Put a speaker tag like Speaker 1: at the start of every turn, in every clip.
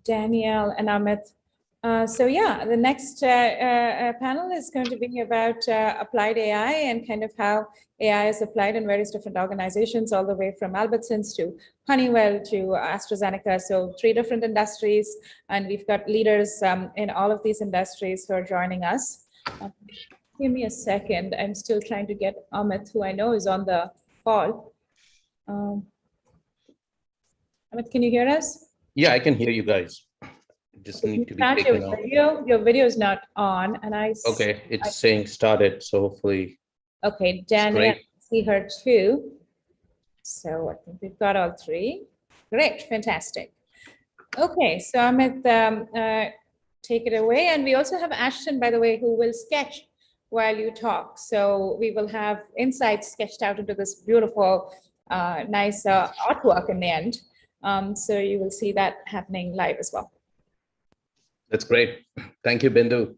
Speaker 1: Danielle and Amit. So yeah, the next panel is going to be about applied AI and kind of how AI is applied in various different organizations, all the way from Albertsons to Honeywell to AstraZeneca. So 3 different industries, and we've got leaders in all of these industries who are joining us. Give me a second. I'm still trying to get Amit, who I know is on the call. Amit, can you hear us?
Speaker 2: Yeah, I can hear you guys. Just need to be taken off.
Speaker 1: Your video is not on, and
Speaker 2: okay, it's saying started, so hopefully.
Speaker 1: Okay, Danielle, I see her too. So I think we've got all 3. Great, fantastic. Okay, so Amit, take it away. And we also have Ashton, by the way, who will sketch while you talk. So we will have insights sketched out into this beautiful, nice artwork in the end. So you will see that happening live as well.
Speaker 2: That's great. Thank you, Bindu.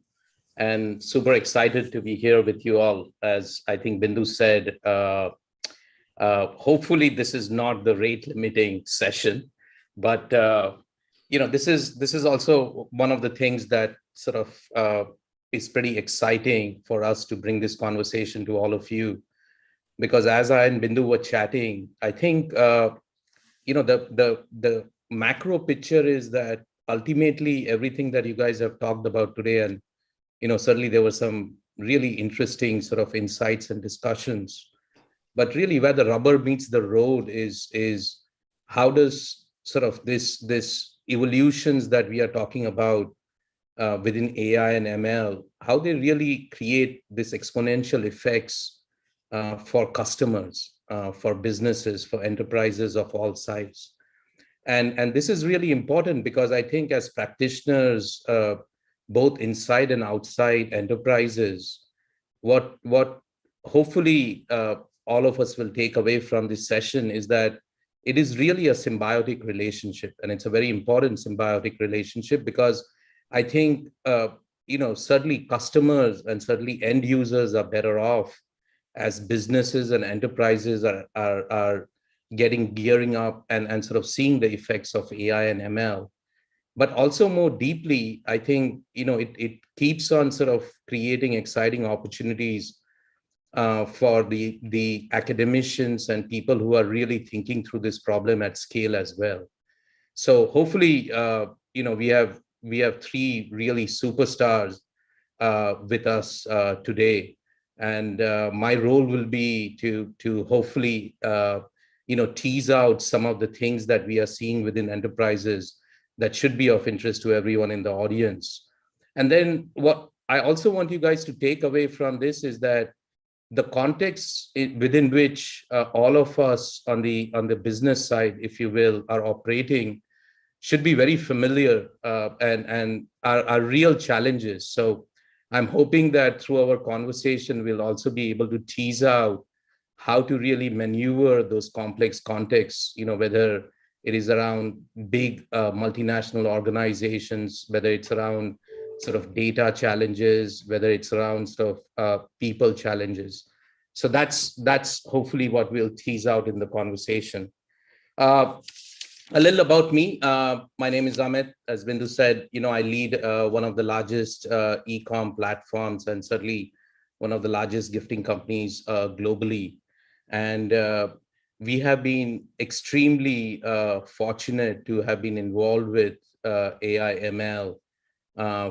Speaker 2: And super excited to be here with you all. As I think Bindu said, hopefully this is not the rate limiting session, but this is also one of the things that sort of is pretty exciting for us to bring this conversation to all of you, because as I and Bindu were chatting, I think the macro picture is that ultimately everything that you guys have talked about today, and certainly there were some really interesting sort of insights and discussions, but really where the rubber meets the road is how does sort of this evolutions that we are talking about within AI and ML, how they really create this exponential effects for customers, for businesses, for enterprises of all sizes. And this is really important because I think as practitioners, both inside and outside enterprises, what hopefully all of us will take away from this session is that it is really a symbiotic relationship, and it's a very important symbiotic relationship, because I think certainly customers and certainly end users are better off as businesses and enterprises are gearing up and sort of seeing the effects of AI and ML. But also more deeply, I think it keeps on sort of creating exciting opportunities for the academicians and people who are really thinking through this problem at scale as well. So hopefully, we have 3 really superstars with us today, and my role will be to hopefully tease out some of the things that we are seeing within enterprises that should be of interest to everyone in the audience. And then what I also want you guys to take away from this is that the context within which all of us on the business side, if you will, are operating should be very familiar and are real challenges. So I'm hoping that through our conversation, we'll also be able to tease out how to really maneuver those complex contexts, whether it is around big multinational organizations, whether it's around sort of data challenges, whether it's around sort of people challenges. So that's hopefully what we'll tease out in the conversation. A little about me. My name is Amit. As Bindu said, I lead one of the largest e-com platforms and certainly one of the largest gifting companies globally. And we have been extremely fortunate to have been involved with AI ML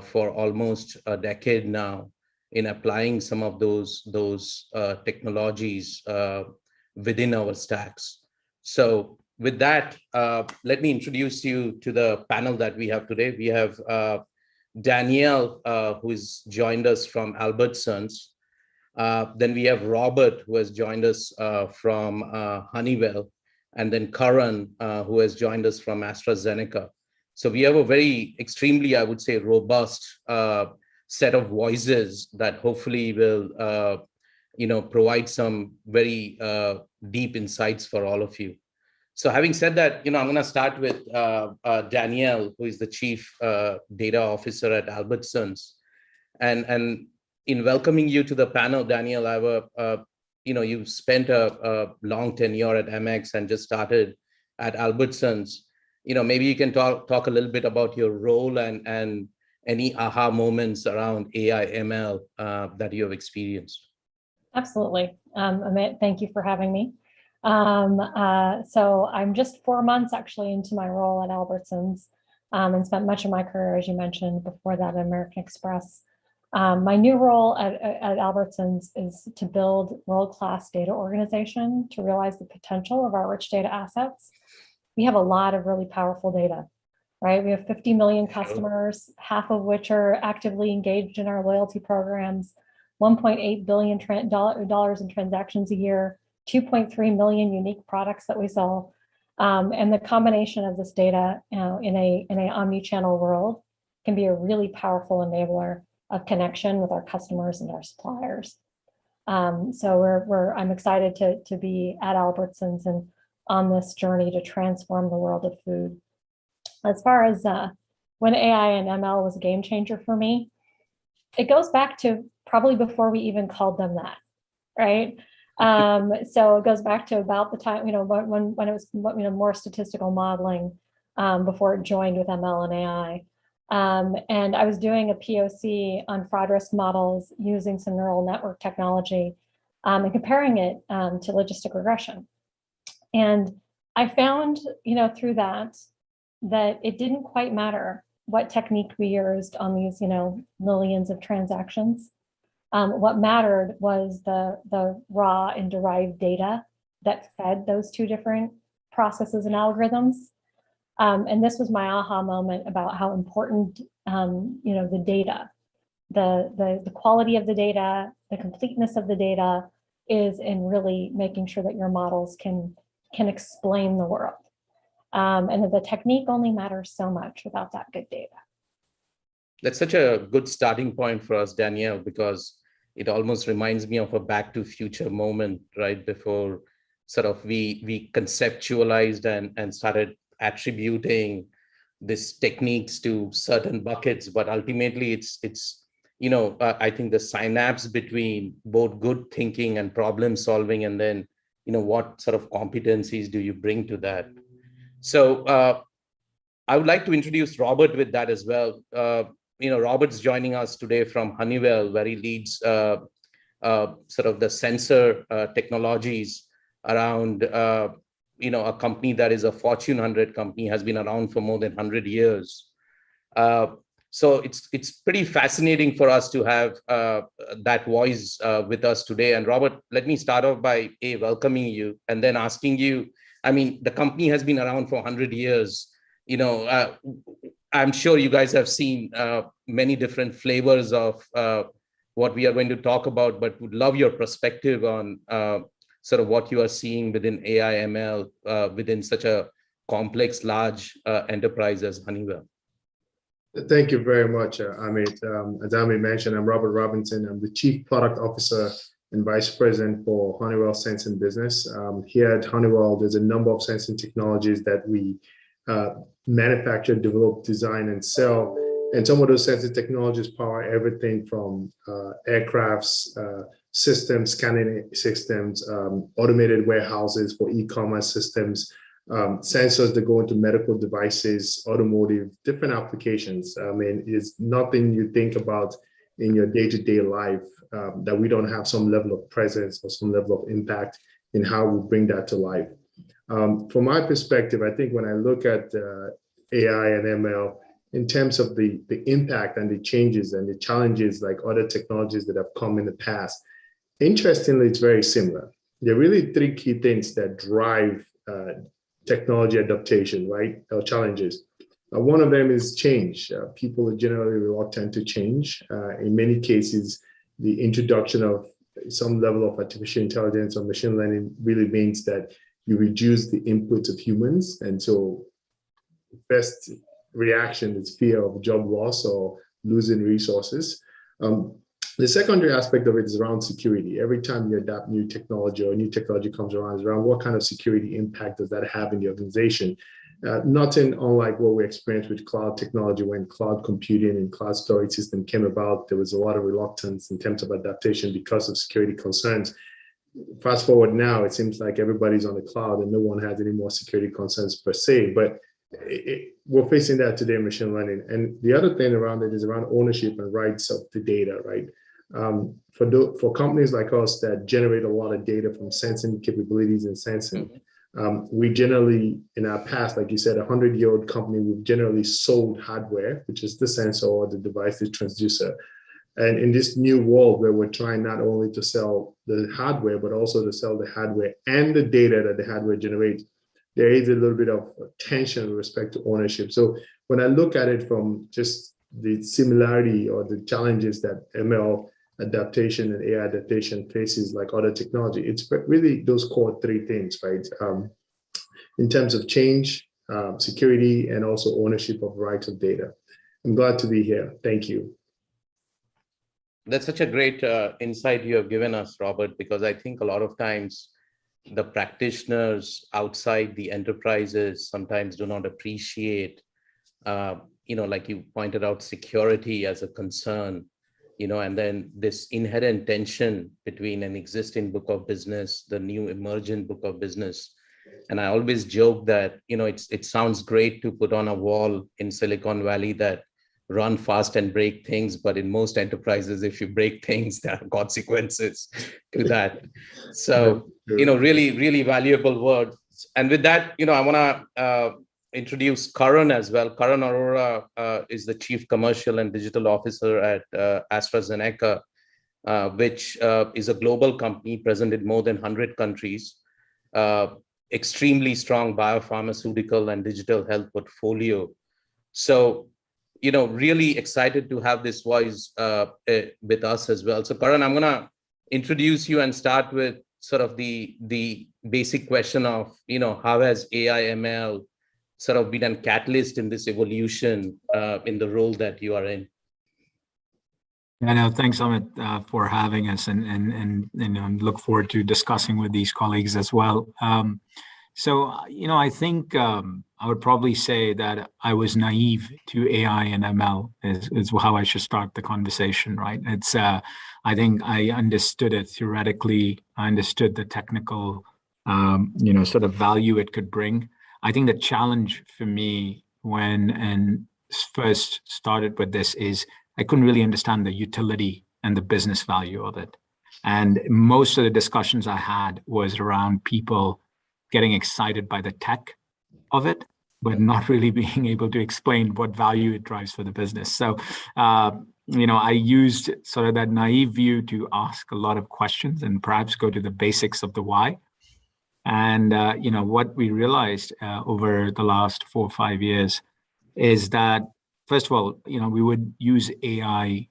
Speaker 2: for almost a decade now in applying some of those technologies within our stacks. So with that, let me introduce you to the panel that we have today. We have Danielle, who has joined us from Albertsons. Then we have Robert, who has joined us from Honeywell, and then Karan, who has joined us from AstraZeneca. So we have a very extremely, I would say, robust set of voices that hopefully will, provide some very deep insights for all of you. So having said that, I'm going to start with Danielle, who is the Chief Data Officer at Albertsons. And in welcoming you to the panel, Danielle, you've spent a long tenure at MX and just started at Albertsons. maybe you can talk a little bit about your role and any aha moments around AI ML that you have experienced.
Speaker 3: Absolutely. Amit, thank you for having me. So I'm just 4 months actually into my role at Albertsons, and spent much of my career, as you mentioned, before that at American Express. My new role at Albertsons is to build world-class data organization to realize the potential of our rich data assets. We have a lot of really powerful data, right? We have 50 million customers, half of which are actively engaged in our loyalty programs, $1.8 billion dollars in transactions a year, 2.3 million unique products that we sell. And the combination of this data in an omni-channel world can be a really powerful enabler of connection with our customers and our suppliers. So I'm excited to be at Albertsons and on this journey to transform the world of food. As far as when AI and ML was a game changer for me, it goes back to probably before we even called them that, right? So it goes back to about the time, when it was, more statistical modeling before it joined with ML and AI. And I was doing a POC on fraud risk models using some neural network technology and comparing it to logistic regression. And I found, through that it didn't quite matter what technique we used on these, millions of transactions. What mattered was the raw and derived data that fed those two different processes and algorithms. And this was my aha moment about how important, the data, the quality of the data, the completeness of the data is in really making sure that your models can explain the world. And that the technique only matters so much without that good data.
Speaker 2: That's such a good starting point for us, Danielle, because it almost reminds me of a back to future moment, right? Before sort of we conceptualized and started attributing these techniques to certain buckets, but ultimately it's I think the synapse between both good thinking and problem solving, and then, what sort of competencies do you bring to that? So I would like to introduce Robert with that as well. Robert's joining us today from Honeywell, where he leads sort of the sensor technologies around, a company that is a Fortune 100 company, has been around for more than 100 years. So it's pretty fascinating for us to have that voice with us today. And Robert, let me start off by welcoming you and then asking you, the company has been around for 100 years. I'm sure you guys have seen many different flavors of what we are going to talk about, but would love your perspective on sort of what you are seeing within AI ML within such a complex, large enterprise as Honeywell.
Speaker 4: Thank you very much, Amit. As Amit mentioned, I'm Robert Robinson. I'm the Chief Product Officer and Vice President for Honeywell Sensing Business. Here at Honeywell, there's a number of sensing technologies that we manufacture, develop, design, and sell. And some of those sensing technologies power everything from aircrafts, systems, scanning systems, automated warehouses for e-commerce systems, sensors that go into medical devices, automotive, different applications. It's nothing you think about in your day-to-day life that we don't have some level of presence or some level of impact in how we bring that to life. From my perspective, I think when I look at AI and ML in terms of the impact and the changes and the challenges like other technologies that have come in the past, interestingly, it's very similar. There are really three key things that drive technology adaptation, right? Or challenges. One of them is change. People are generally reluctant to change. In many cases, the introduction of some level of artificial intelligence or machine learning really means that you reduce the input of humans. And so the best reaction is fear of job loss or losing resources. The secondary aspect of it is around security. Every time you adapt new technology or new technology comes around, is around what kind of security impact does that have in the organization? Nothing unlike what we experienced with cloud technology. When cloud computing and cloud storage system came about, there was a lot of reluctance in terms of adaptation because of security concerns. Fast forward now, it seems like everybody's on the cloud and no one has any more security concerns per se, but we're facing that today in machine learning. And the other thing around it is around ownership and rights of the data, right? For companies like us that generate a lot of data from sensing capabilities and sensing, we generally, in our past, like you said, 100-year-old company, we've generally sold hardware, which is the sensor or the device, the transducer. And in this new world where we're trying not only to sell the hardware, but also to sell the hardware and the data that the hardware generates, there is a little bit of tension with respect to ownership. So when I look at it from just the similarity or the challenges that ML adaptation and AI adaptation faces like other technology, it's really those core three things, right? In terms of change, security, and also ownership of rights of data. I'm glad to be here. Thank you.
Speaker 2: That's such a great insight you have given us, Robert, because I think a lot of times the practitioners outside the enterprises sometimes do not appreciate, like you pointed out, security as a concern, and then this inherent tension between an existing book of business, the new emergent book of business. And I always joke that, it sounds great to put on a wall in Silicon Valley that run fast and break things, but in most enterprises, if you break things, there are consequences to that. So, really, really valuable words. And with that, I want to introduce Karan as well. Karan Arora is the Chief Commercial and Digital Officer at AstraZeneca, which is a global company present in more than 100 countries, extremely strong biopharmaceutical and digital health portfolio. So, really excited to have this voice with us as well. So Karan, I'm going to introduce you and start with sort of the basic question of, how has AI ML sort of been a catalyst in this evolution in the role that you are in?
Speaker 5: I know. Thanks, Amit, for having us, and look forward to discussing with these colleagues as well. So, I think I would probably say that I was naive to AI and ML is how I should start the conversation, right? It's, I think I understood it theoretically. I understood the technical, sort of value it could bring. I think the challenge for me when first started with this is I couldn't really understand the utility and the business value of it. And most of the discussions I had was around people getting excited by the tech of it, but not really being able to explain what value it drives for the business. So, I used sort of that naive view to ask a lot of questions and perhaps go to the basics of the why. And, what we realized over the last 4 or 5 years is that, first of all, we would use AI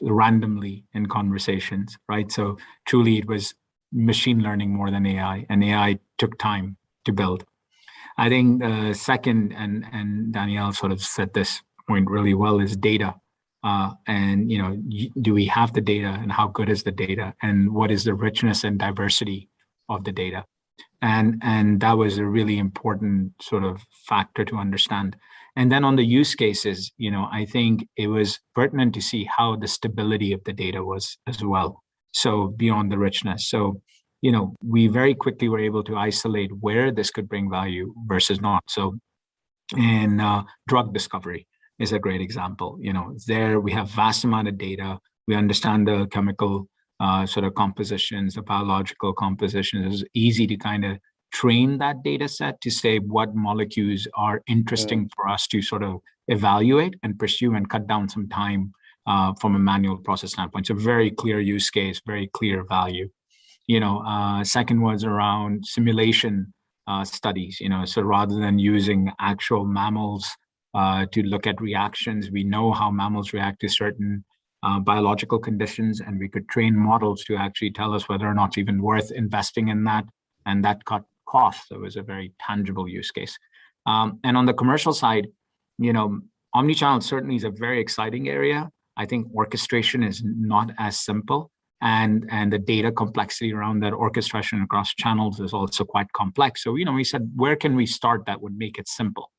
Speaker 5: randomly in conversations, right? So truly it was machine learning more than AI, and AI took time to build. I think the second, and Danielle sort of said this point really well, is data. And do we have the data, and how good is the data, and what is the richness and diversity of the data? And that was a really important sort of factor to understand. And then on the use cases, I think it was pertinent to see how the stability of the data was as well. So beyond the richness. So, we very quickly were able to isolate where this could bring value versus not. So in drug discovery is a great example. There we have vast amount of data. We understand the chemical sort of compositions, the biological compositions. It's easy to kind of train that data set to say what molecules are interesting for us to sort of evaluate and pursue and cut down some time from a manual process standpoint. So very clear use case, very clear value. Second was around simulation studies. So rather than using actual mammals to look at reactions, we know how mammals react to certain biological conditions, and we could train models to actually tell us whether or not it's even worth investing in that, and that cut costs. So it was a very tangible use case. And on the commercial side, omnichannel certainly is a very exciting area. I think orchestration is not as simple, and the data complexity around that orchestration across channels is also quite complex. So, we said, where can we start that would make it simple?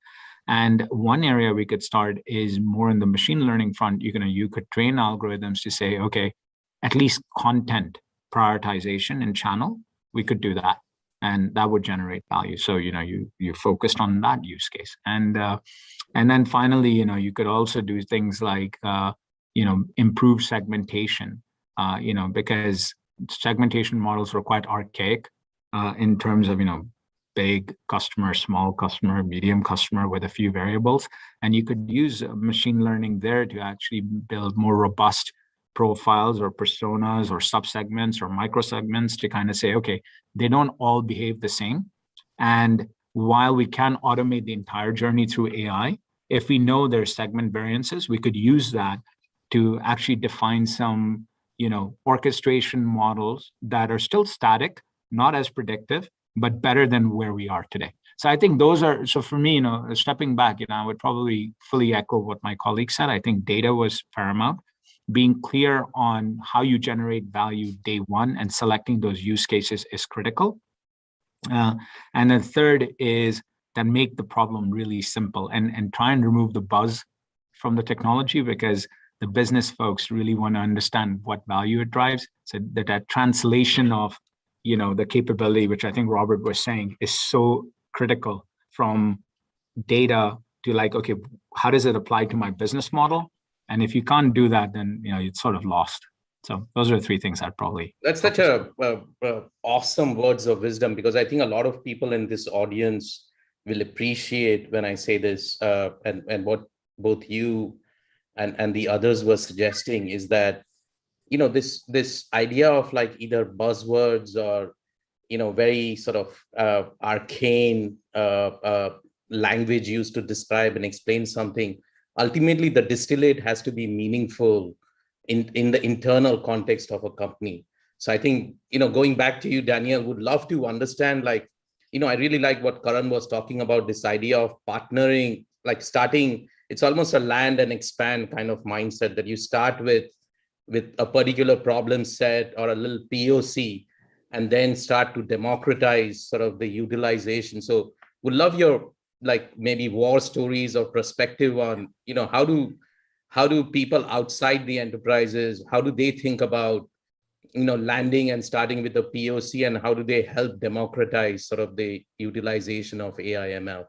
Speaker 5: And one area we could start is more in the machine learning front. You could train algorithms to say, okay, at least content prioritization in channel, we could do that. and that would generate value. So, you focused on that use case. And then finally, you could also do things like, improve segmentation, because segmentation models were quite archaic in terms of, big customer, small customer, medium customer with a few variables. And you could use machine learning there to actually build more robust profiles or personas or subsegments or microsegments to kind of say, okay, they don't all behave the same. And while we can automate the entire journey through AI, if we know there's segment variances, we could use that to actually define some, orchestration models that are still static, not as predictive, but better than where we are today. So I think those are, so for me, stepping back, I would probably fully echo what my colleague said. I think data was paramount. Being clear on how you generate value day one and selecting those use cases is critical. And the third is that make the problem really simple and try and remove the buzz from the technology, because the business folks really want to understand what value it drives. So that translation of, the capability, which I think Robert was saying, is so critical from data to like, okay, how does it apply to my business model? And if you can't do that, then, it's sort of lost. So those are three things I'd probably.
Speaker 2: That's such a awesome words of wisdom, because I think a lot of people in this audience will appreciate when I say this, and what both you and the others were suggesting is that, this idea of like either buzzwords or, very sort of arcane language used to describe and explain something. Ultimately, the distillate has to be meaningful in the internal context of a company. So I think, going back to you, Danielle, would love to understand, like, I really like what Karan was talking about, this idea of partnering, like starting, it's almost a land and expand kind of mindset, that you start with a particular problem set or a little POC, and then start to democratize sort of the utilization. So would love your, like, maybe war stories or perspective on, how do people outside the enterprises, how do they think about, landing and starting with the POC, and how do they help democratize sort of the utilization of AI ML?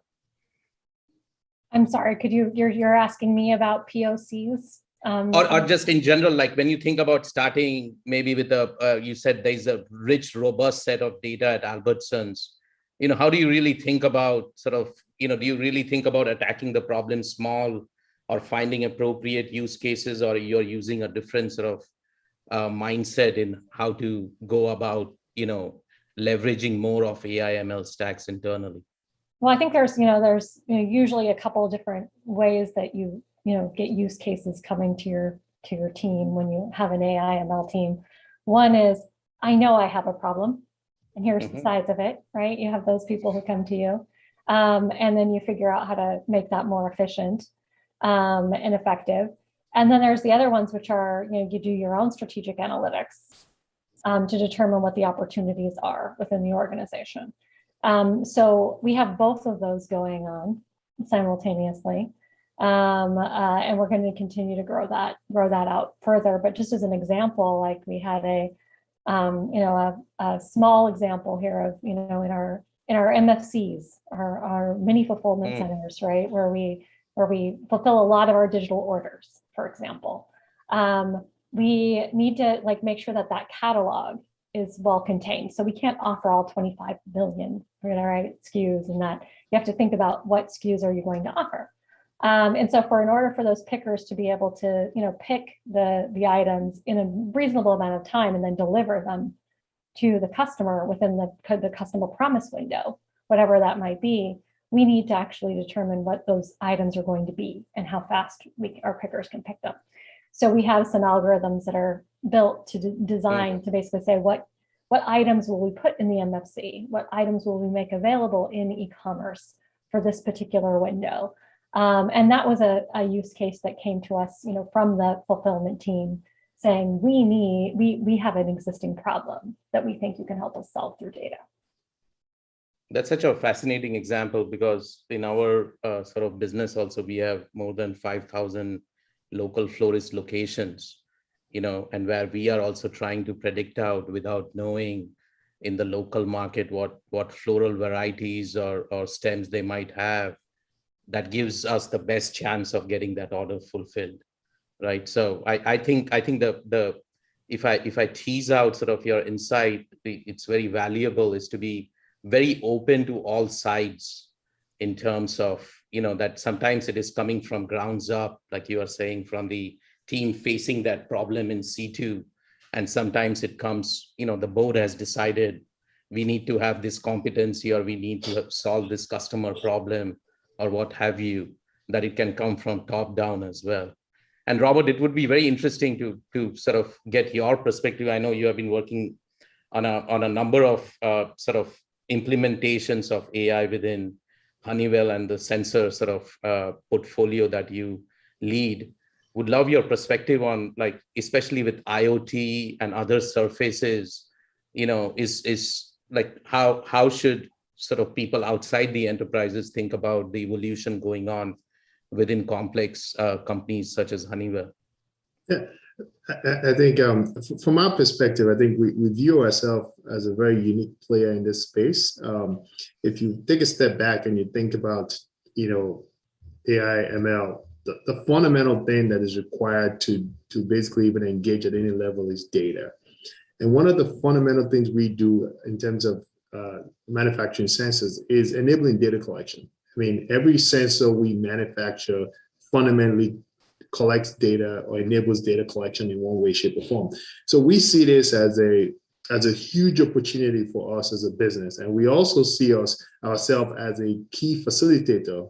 Speaker 3: I'm sorry, you're asking me about POCs?
Speaker 2: Or just in general, like when you think about starting maybe with you said there's a rich, robust set of data at Albertsons, how do you really think about sort of, do you really think about attacking the problem small or finding appropriate use cases, or you're using a different sort of mindset in how to go about, leveraging more of AI ML stacks internally?
Speaker 3: Well, I think there's usually a couple of different ways that you get use cases coming to your team when you have an AI ML team. One is, I know I have a problem, and here's the size of it, right? You have those people who come to you, and then you figure out how to make that more efficient and effective. And then there's the other ones, which are, you do your own strategic analytics to determine what the opportunities are within the organization. So we have both of those going on simultaneously. And we're going to continue to grow that out further. But just as an example, like we had a small example here of, in our MFCs, our mini fulfillment centers, right, where we fulfill a lot of our digital orders, for example. We need to make sure that catalog is well contained. So we can't offer all 25 billion, right, SKUs, and that you have to think about what SKUs are you going to offer. And so in order for those pickers to be able to, pick the items in a reasonable amount of time and then deliver them to the customer within the customer promise window, whatever that might be, we need to actually determine what those items are going to be and how fast our pickers can pick them. So we have some algorithms that are built to design to basically say what items will we put in the MFC, what items will we make available in e-commerce for this particular window. And that was a use case that came to us, from the fulfillment team, saying we have an existing problem that we think you can help us solve through data.
Speaker 2: That's such a fascinating example, because in our sort of business also, we have more than 5,000 local florist locations, and where we are also trying to predict out without knowing, in the local market, what floral varieties or stems they might have, that gives us the best chance of getting that order fulfilled, right? So I think the if I tease out sort of your insight, it's very valuable, is to be very open to all sides in terms of, that sometimes it is coming from grounds up, like you are saying, from the team facing that problem in situ. And sometimes it comes, the board has decided we need to have this competency, or we need to solve this customer problem, or what have you, that it can come from top down as well. And Robert, it would be very interesting to sort of get your perspective. I know you have been working on a number of sort of implementations of AI within Honeywell and the sensor sort of portfolio that you lead. Would love your perspective on, like, especially with IoT and other surfaces, is like how should sort of people outside the enterprises think about the evolution going on within complex companies such as Honeywell?
Speaker 4: Yeah, I think from our perspective, I think we view ourselves as a very unique player in this space. If you take a step back and you think about, AI, ML, the fundamental thing that is required to basically even engage at any level is data. And one of the fundamental things we do in terms of manufacturing sensors is enabling data collection. I mean, every sensor we manufacture fundamentally collects data or enables data collection in one way, shape, or form. So we see this as a huge opportunity for us as a business. And we also see ourselves as a key facilitator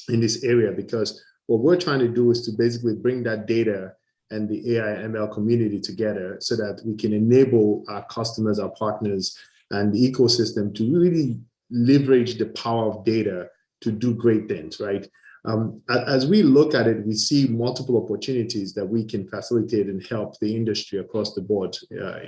Speaker 4: in this area, because what we're trying to do is to basically bring that data and the AI ML community together so that we can enable our customers, our partners, and the ecosystem to really leverage the power of data to do great things, right? As we look at it, we see multiple opportunities that we can facilitate and help the industry across the board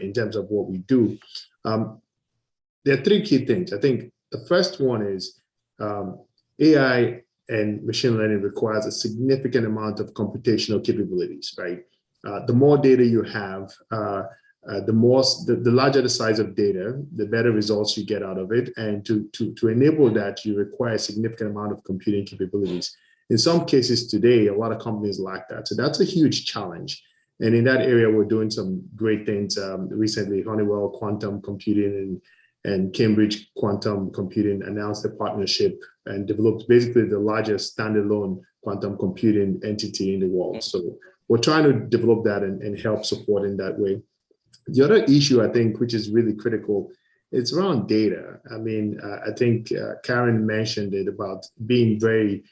Speaker 4: in terms of what we do. There are three key things. I think the first one is AI and machine learning requires a significant amount of computational capabilities, right? The more data you have, the larger the size of data, the better results you get out of it. And to enable that, you require a significant amount of computing capabilities. In some cases today, a lot of companies lack that. So that's a huge challenge. And in that area, we're doing some great things. Recently, Honeywell Quantum Computing and Cambridge Quantum Computing announced a partnership and developed basically the largest standalone quantum computing entity in the world. So we're trying to develop that and help support in that way. The other issue, I think, which is really critical, it's around data. I mean, I think Karan mentioned it about being very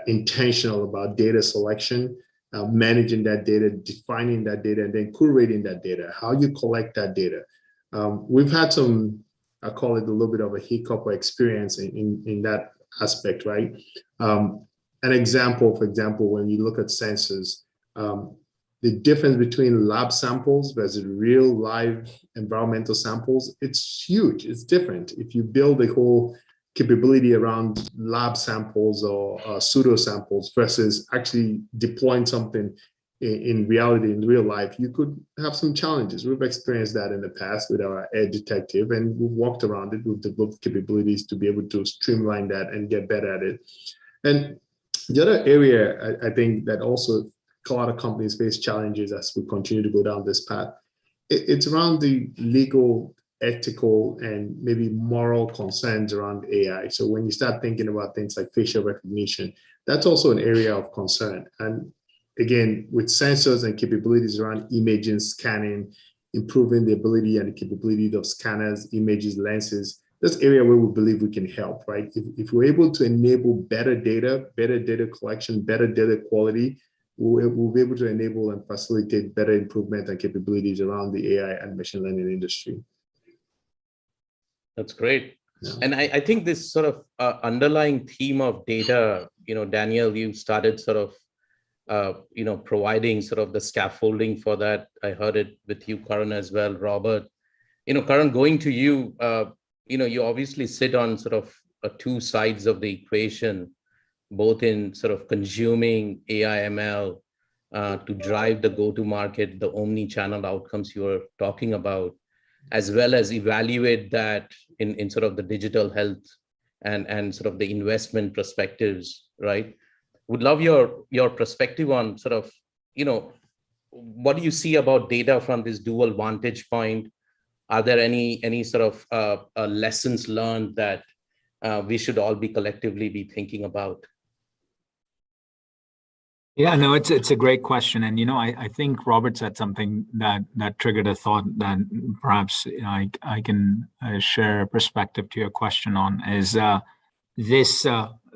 Speaker 4: intentional about data selection, managing that data, defining that data, and then curating that data, how you collect that data. We've had some, I call it a little bit of a hiccup or experience in that aspect, right? An example, for example, when you look at sensors, the difference between lab samples versus real live environmental samples, it's huge, it's different. If you build a whole capability around lab samples or pseudo samples versus actually deploying something in reality, in real life, you could have some challenges. We've experienced that in the past with our Air Detective, and we've walked around it. We've developed capabilities to be able to streamline that and get better at it. And the other area I think that also a lot of companies face challenges as we continue to go down this path, it's around the legal, ethical, and maybe moral concerns around AI. So when you start thinking about things like facial recognition, that's also an area of concern. And again, with sensors and capabilities around imaging, scanning, improving the ability and the capability of scanners, images, lenses, that's area where we believe we can help, right? If we're able to enable better data collection, better data quality, we'll be able to enable and facilitate better improvement and capabilities around the AI and machine learning industry.
Speaker 2: That's great.
Speaker 4: Yeah.
Speaker 2: And I think this sort of underlying theme of data, Danielle, you started sort of, providing sort of the scaffolding for that. I heard it with you, Karan, as well, Robert. Karan, going to you, you obviously sit on sort of two sides of the equation, both in sort of consuming AI ML to drive the go-to-market, the omni-channel outcomes you were talking about. as well as evaluate that in sort of the digital health and sort of the investment perspectives, right? Would love your perspective on sort of, what do you see about data from this dual vantage point? Are there any sort of lessons learned that we should all be collectively be thinking about?
Speaker 5: Yeah, no, it's a great question. And, I think Robert said something that triggered a thought that perhaps I can share a perspective to your question on is this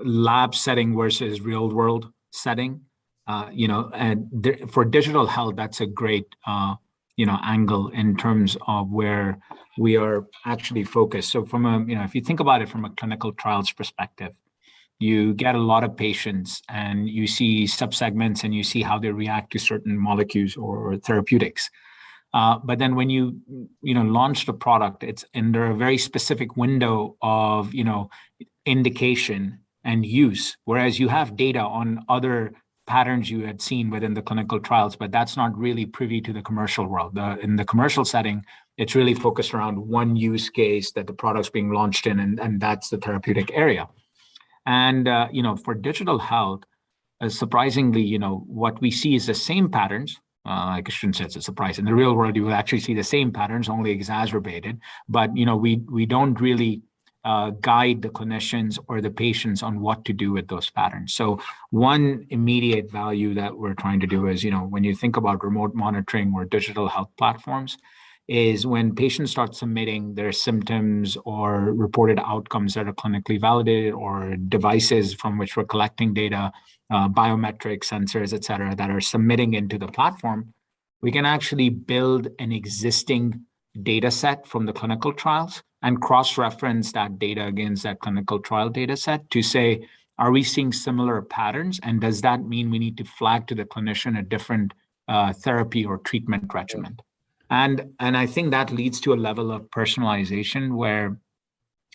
Speaker 5: lab setting versus real world setting. For digital health, that's a great, angle in terms of where we are actually focused. So if you think about it from a clinical trials perspective, you get a lot of patients and you see subsegments and you see how they react to certain molecules or therapeutics. But then when you launch the product, it's under a very specific window of, indication and use, whereas you have data on other patterns you had seen within the clinical trials, but that's not really privy to the commercial world. In the commercial setting, it's really focused around one use case that the product's being launched in, and that's the therapeutic area. And, for digital health, surprisingly, what we see is the same patterns. I shouldn't say it's a surprise. In the real world, you will actually see the same patterns, only exacerbated. But, we don't really guide the clinicians or the patients on what to do with those patterns. So one immediate value that we're trying to do is, when you think about remote monitoring or digital health platforms, is when patients start submitting their symptoms or reported outcomes that are clinically validated, or devices from which we're collecting data, biometric sensors, et cetera, that are submitting into the platform, we can actually build an existing data set from the clinical trials and cross-reference that data against that clinical trial data set to say, are we seeing similar patterns? And does that mean we need to flag to the clinician a different therapy or treatment regimen? And I think that leads to a level of personalization where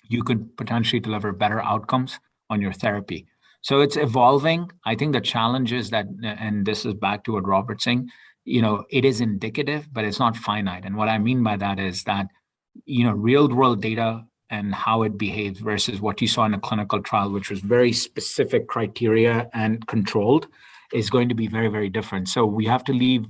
Speaker 5: you could potentially deliver better outcomes on your therapy. So it's evolving. I think the challenge is that, and this is back to what Robert's saying, it is indicative, but it's not finite. And what I mean by that is that, real world data and how it behaves versus what you saw in a clinical trial, which was very specific criteria and controlled, is going to be very, very different. So we have to leave.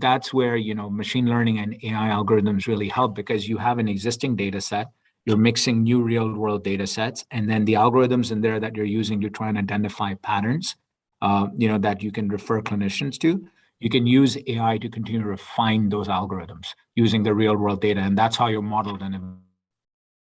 Speaker 5: That's where, machine learning and AI algorithms really help, because you have an existing data set, you're mixing new real world data sets, and then the algorithms in there that you're using to try and identify patterns, that you can refer clinicians to. You can use AI to continue to refine those algorithms using the real world data. And that's how your model then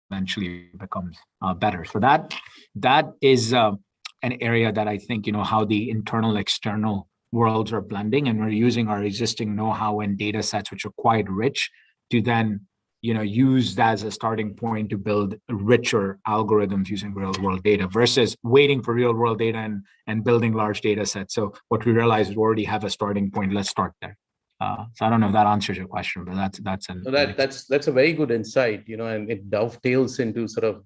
Speaker 5: eventually becomes better. So that is an area that I think, how the internal, external worlds are blending, and we're using our existing know-how and data sets, which are quite rich, to then use that as a starting point to build richer algorithms using real world data versus waiting for real world data and building large data sets. So what we realize is we already have a starting point. Let's start there. So I don't know if that answers your question, but
Speaker 2: that's a very good insight, and it dovetails into sort of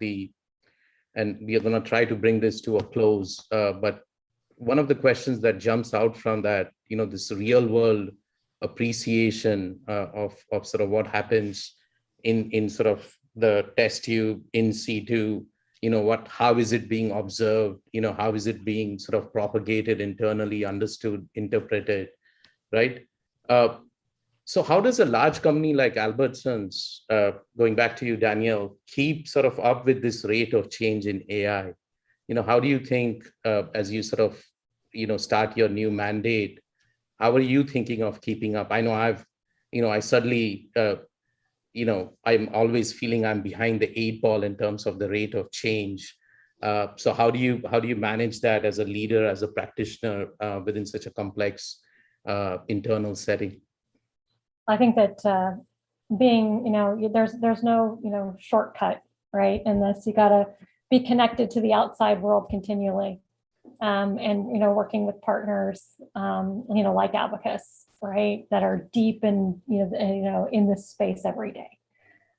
Speaker 2: and we are going to try to bring this to a close. But one of the questions that jumps out from that, this real world appreciation of sort of what happens in sort of the test tube in situ, how is it being observed, how is it being sort of propagated internally, understood, interpreted, right? So how does a large company like Albertsons, going back to you, Danielle, keep sort of up with this rate of change in AI? How do you think, as you sort of, start your new mandate, how are you thinking of keeping up? I know I suddenly, I'm always feeling I'm behind the 8 ball in terms of the rate of change. So how do you manage that as a leader, as a practitioner within such a complex internal setting?
Speaker 3: I think that being, there's no, shortcut, right? In this, you got to be connected to the outside world continually, and working with partners, like Abacus, right, that are deep in, in this space every day,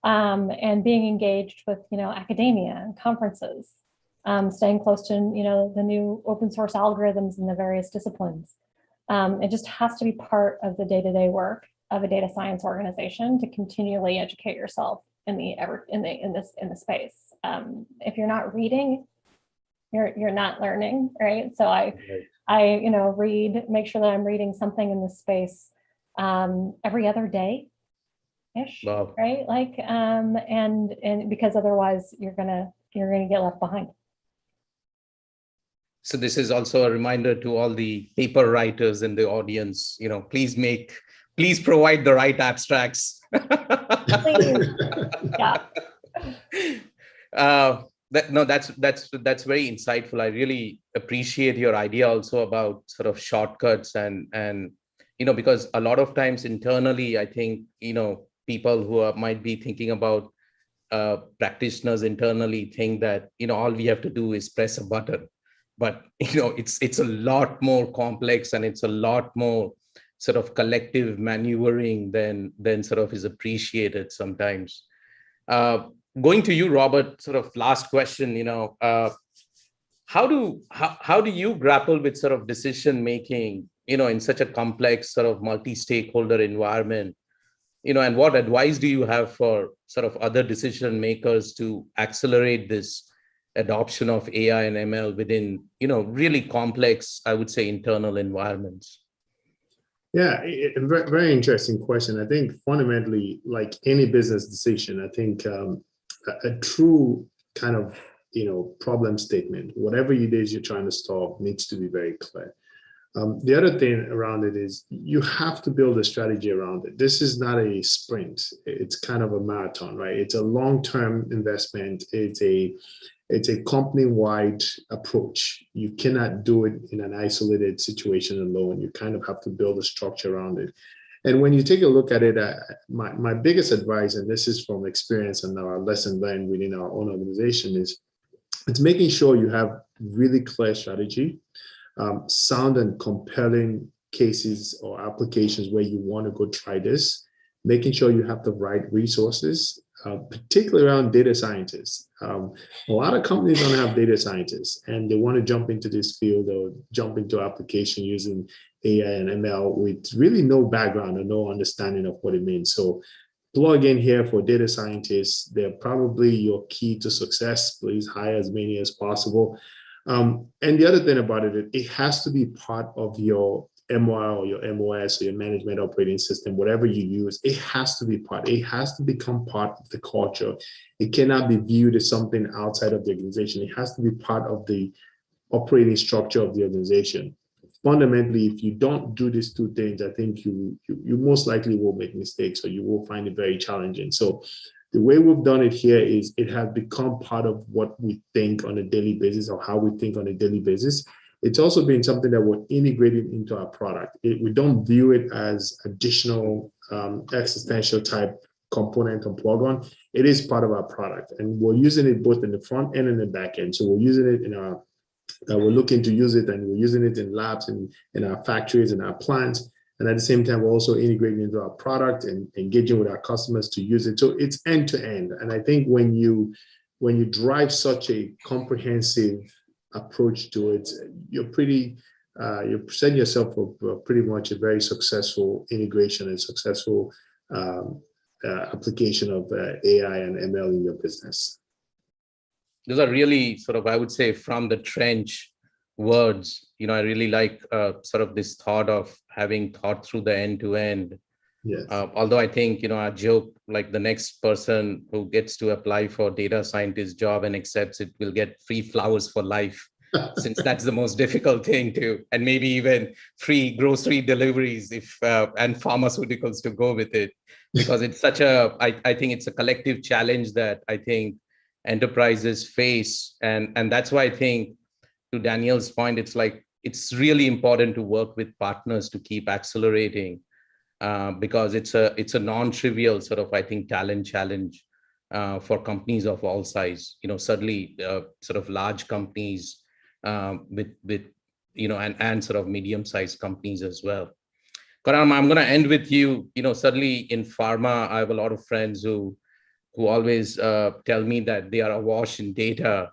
Speaker 3: and being engaged with, academia and conferences, staying close to, the new open source algorithms in the various disciplines. It just has to be part of the day-to-day work. of a data science organization to continually educate yourself in the space. If you're not reading, you're not learning, right? So I make sure that I'm reading something in this space every other day ish.
Speaker 2: Wow.
Speaker 3: Right? Like and because otherwise you're gonna get left behind.
Speaker 2: So this is also a reminder to all the paper writers in the audience, please provide the right abstracts.
Speaker 3: Please. Yeah.
Speaker 2: That's very insightful. I really appreciate your idea also about sort of shortcuts and because a lot of times internally, I think, people who might be thinking about practitioners internally think that, all we have to do is press a button. But, it's a lot more complex, and it's a lot more sort of collective maneuvering than sort of is appreciated sometimes. Going to you, Robert, sort of last question, how do you grapple with sort of decision making, in such a complex sort of multi-stakeholder environment, and what advice do you have for sort of other decision makers to accelerate this adoption of AI and ML within, really complex, I would say, internal environments?
Speaker 4: Yeah, a very, very interesting question. I think fundamentally, like any business decision, I think a true kind of, problem statement, whatever it is you're trying to solve, needs to be very clear. The other thing around it is you have to build a strategy around it. This is not a sprint. It's kind of a marathon, right? It's a long-term investment. It's a company-wide approach. You cannot do it in an isolated situation alone. You kind of have to build a structure around it. And when you take a look at it, my biggest advice, and this is from experience and our lesson learned within our own organization, is it's making sure you have really clear strategy, sound and compelling cases or applications where you want to go try this, making sure you have the right resources, particularly around data scientists. A lot of companies don't have data scientists, and they want to jump into this field or jump into application using AI and ML with really no background or no understanding of what it means. So plug in here for data scientists. They're probably your key to success. Please hire as many as possible. And the other thing about it, it has to be part of your MOR or your MOS or your management operating system, whatever you use. It has to be part. It has to become part of the culture. It cannot be viewed as something outside of the organization. It has to be part of the operating structure of the organization. Fundamentally, if you don't do these two things, I think you most likely will make mistakes, or you will find it very challenging. So the way we've done it here is it has become part of what we think on a daily basis, or how we think on a daily basis. It's also been something that we're integrating into our product. We don't view it as additional existential type component or plug-on. It is part of our product, and we're using it both in the front end and the back end. So we're using it in our, we're looking to use it, and we're using it in labs and in our factories and our plants. And at the same time, we're also integrating into our product and engaging with our customers to use it. So it's end to end. And I think when you drive such a comprehensive approach to it, you're setting yourself for pretty much a very successful integration and successful application of AI and ML in your business.
Speaker 2: Those are really sort of, I would say, from the trench words. I really like sort of this thought of having thought through the end to end.
Speaker 4: Yes.
Speaker 2: Although I think, I joke, like the next person who gets to apply for data scientist job and accepts it will get free flowers for life, since that's the most difficult thing to, and maybe even free grocery deliveries and pharmaceuticals to go with it, because it's such I think it's a collective challenge that I think enterprises face. And that's why I think, to Danielle's point, it's really important to work with partners to keep accelerating, because it's a non-trivial sort of, I think, talent challenge for companies of all size. Certainly sort of large companies with and sort of medium-sized companies as well. Karan, I'm going to end with you. Certainly in pharma, I have a lot of friends who always tell me that they are awash in data,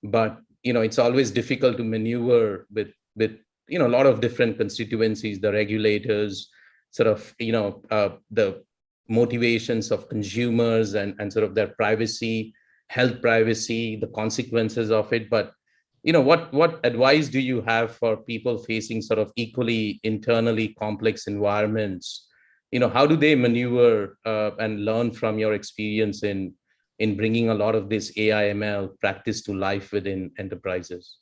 Speaker 2: but it's always difficult to maneuver with a lot of different constituencies, the regulators, sort of, the motivations of consumers and sort of their privacy, health privacy, the consequences of it. But, what advice do you have for people facing sort of equally internally complex environments? How do they maneuver and learn from your experience in bringing a lot of this AI ML practice to life within enterprises?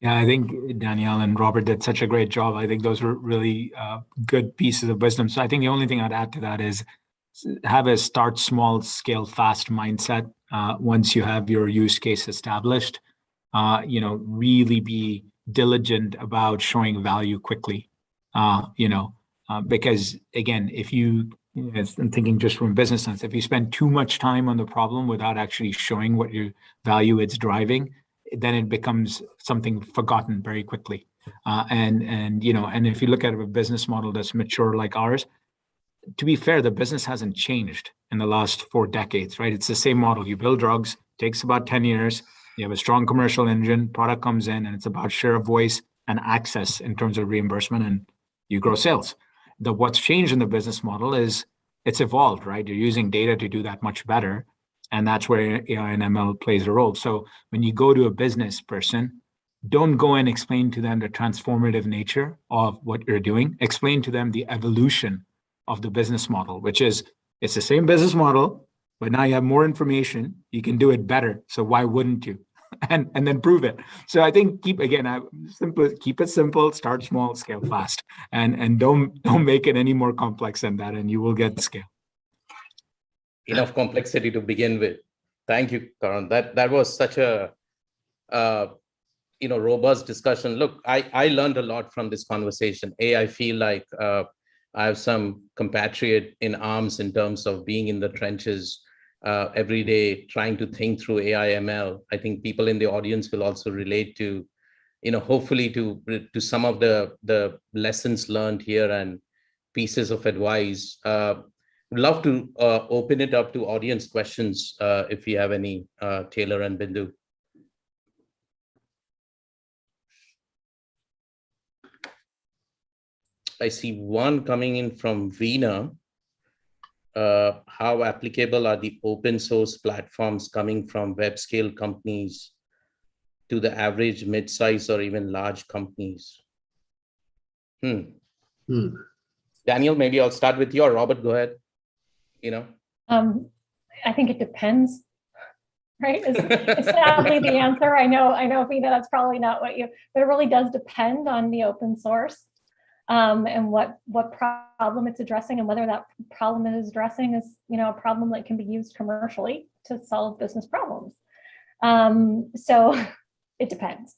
Speaker 5: Yeah, I think Danielle and Robert did such a great job. I think those were really good pieces of wisdom. So I think the only thing I'd add to that is have a start small, scale fast mindset. Once you have your use case established, really be diligent about showing value quickly. Because again, if you, I'm thinking just from a business sense, if you spend too much time on the problem without actually showing what your value it's driving, then it becomes something forgotten very quickly. And if you look at a business model that's mature like ours, to be fair, the business hasn't changed in the last 4 decades, right? It's the same model. You build drugs, takes about 10 years. You have a strong commercial engine, product comes in, and it's about share of voice and access in terms of reimbursement, and you grow sales. What's changed in the business model is it's evolved, right? You're using data to do that much better. And that's where AI and ML plays a role. So when you go to a business person, don't go and explain to them the transformative nature of what you're doing. Explain to them the evolution of the business model, which is it's the same business model, but now you have more information. You can do it better. So why wouldn't you? And then prove it. So I think keep it simple, start small, scale fast, and don't make it any more complex than that, and you will get scale.
Speaker 2: Enough complexity to begin with. Thank you, Karan. That was such a robust discussion. Look, I learned a lot from this conversation. I feel like I have some compatriot in arms in terms of being in the trenches every day, trying to think through AI ML. I think people in the audience will also relate to, hopefully to some of the lessons learned here and pieces of advice. Would love to open it up to audience questions if you have any, Taylor and Bindu. I see one coming in from Veena. How applicable are the open source platforms coming from web scale companies to the average mid-size or even large companies? Danielle, maybe I'll start with you, or Robert, go ahead.
Speaker 3: I think it depends, right? It's sadly the answer. I know, Veena, that's probably not what but it really does depend on the open source and what problem it's addressing, and whether that problem it is addressing is, a problem that can be used commercially to solve business problems. So it depends.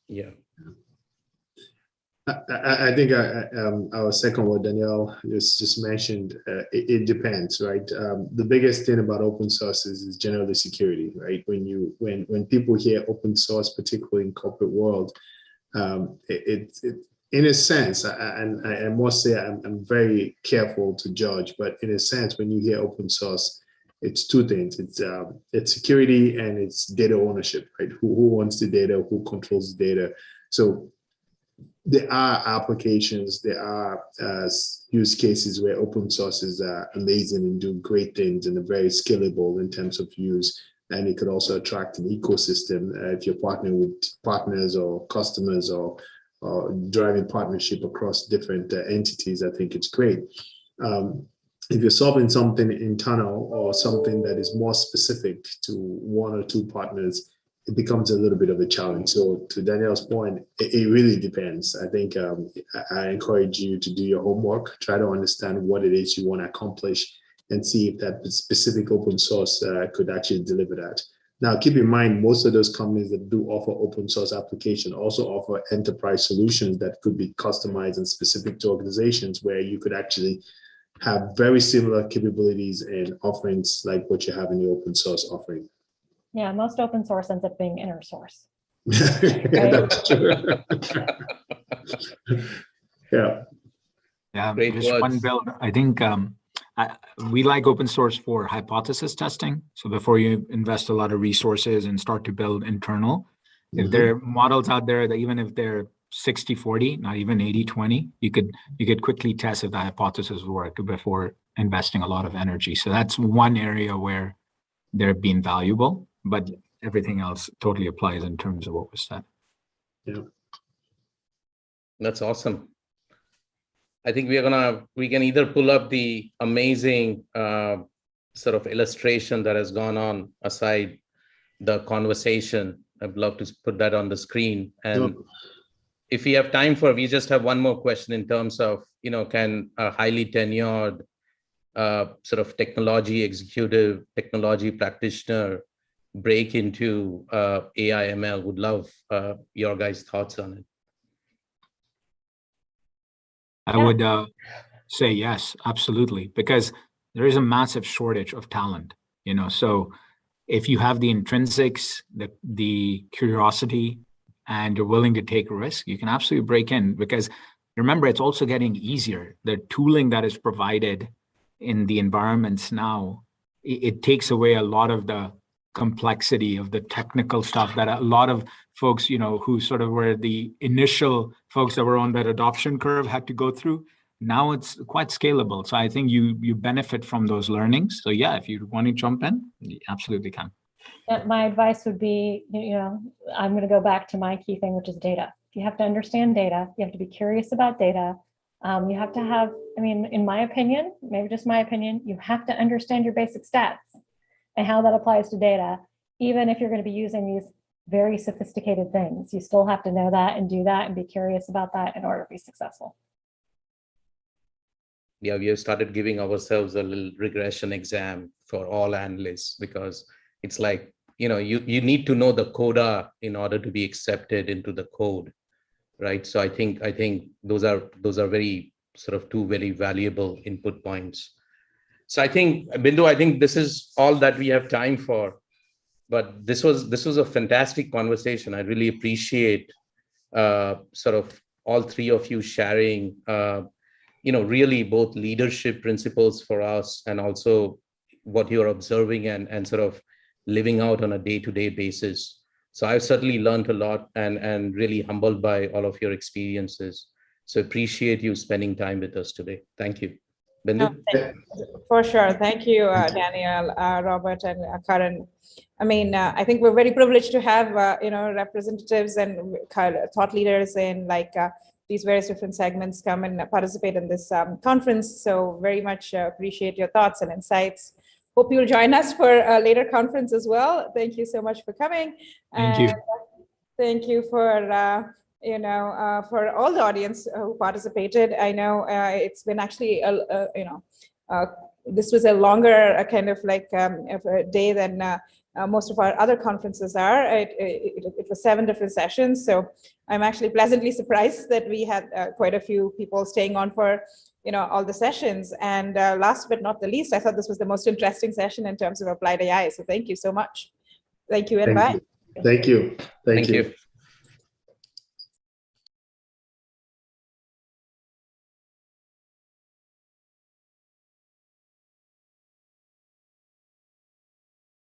Speaker 2: Yeah.
Speaker 4: I think our second what Danielle just mentioned, it depends, right? The biggest thing about open source is generally security, right? When people hear open source, particularly in corporate world, it in a sense, and I must say I'm very careful to judge, but in a sense, when you hear open source, it's two things. It's security and it's data ownership, right? Who owns the data? Who controls the data? So there are applications, there are use cases where open source is amazing and do great things and are very scalable in terms of use. And it could also attract an ecosystem if you're partnering with partners or customers or driving partnership across different entities. I think it's great. If you're solving something internal or something that is more specific to one or two partners, it becomes a little bit of a challenge. So to Danielle's point, it really depends. I think I encourage you to do your homework, try to understand what it is you want to accomplish, and see if that specific open source could actually deliver that. Now, keep in mind, most of those companies that do offer open source application also offer enterprise solutions that could be customized and specific to organizations, where you could actually have very similar capabilities and offerings like what you have in the open source offering.
Speaker 3: Yeah, most open source ends up being inner source.
Speaker 4: That's true. Yeah.
Speaker 5: Yeah,
Speaker 2: Great
Speaker 5: just
Speaker 2: words.
Speaker 5: one build. I think we like open source for hypothesis testing. So before you invest a lot of resources and start to build internal, if there are models out there that even if they're 60-40, not even 80-20, you could quickly test if the hypothesis worked before investing a lot of energy. So that's one area where they're being valuable, but everything else totally applies in terms of what was said.
Speaker 4: Yeah.
Speaker 2: That's awesome. I think we can either pull up the amazing sort of illustration that has gone on aside the conversation. I'd love to put that on the screen. And if we have time we just have one more question in terms of, can a highly tenured sort of technology executive, technology practitioner break into AI ML? Would love your guys' thoughts on it.
Speaker 5: I would say yes, absolutely, because there is a massive shortage of talent, so if you have the intrinsics, the curiosity, and you're willing to take a risk, you can absolutely break in, because remember, it's also getting easier. The tooling that is provided in the environments now, it takes away a lot of the complexity of the technical stuff that a lot of folks, who sort of were the initial folks that were on that adoption curve had to go through. Now it's quite scalable. So I think you benefit from those learnings. So yeah, if you want to jump in, you absolutely can.
Speaker 3: My advice would be, I'm going to go back to my key thing, which is data. You have to understand data. You have to be curious about data. You have to have, in my opinion, maybe just my opinion, you have to understand your basic stats and how that applies to data. Even if you're going to be using these very sophisticated things, you still have to know that and do that and be curious about that in order to be successful.
Speaker 2: Yeah, we have started giving ourselves a little regression exam for all analysts, because it's like, you need to know the coda in order to be accepted into the code, right? So I think those are very sort of two very valuable input points. So I think, Bindu, I think this is all that we have time for, but this was a fantastic conversation. I really appreciate sort of all three of you sharing, really both leadership principles for us and also what you're observing and sort of living out on a day-to-day basis. So I've certainly learned a lot and really humbled by all of your experiences. So appreciate you spending time with us today. Thank you. Bindu?
Speaker 1: For sure. Thank you, Danielle, Robert, and Karan. I think we're very privileged to have, representatives and thought leaders in these various different segments come and participate in this conference. So very much appreciate your thoughts and insights. Hope you'll join us for a later conference as well. Thank you so much for coming.
Speaker 5: Thank you.
Speaker 1: Thank you for for all the audience who participated. I know it's been actually, this was a longer kind of a day than most of our other conferences are. It was 7 different sessions. So I'm actually pleasantly surprised that we had quite a few people staying on for all the sessions. And last but not the least, I thought this was the most interesting session in terms of applied AI. So thank you so much. Thank you and bye.
Speaker 4: Thank you.
Speaker 2: Thank you.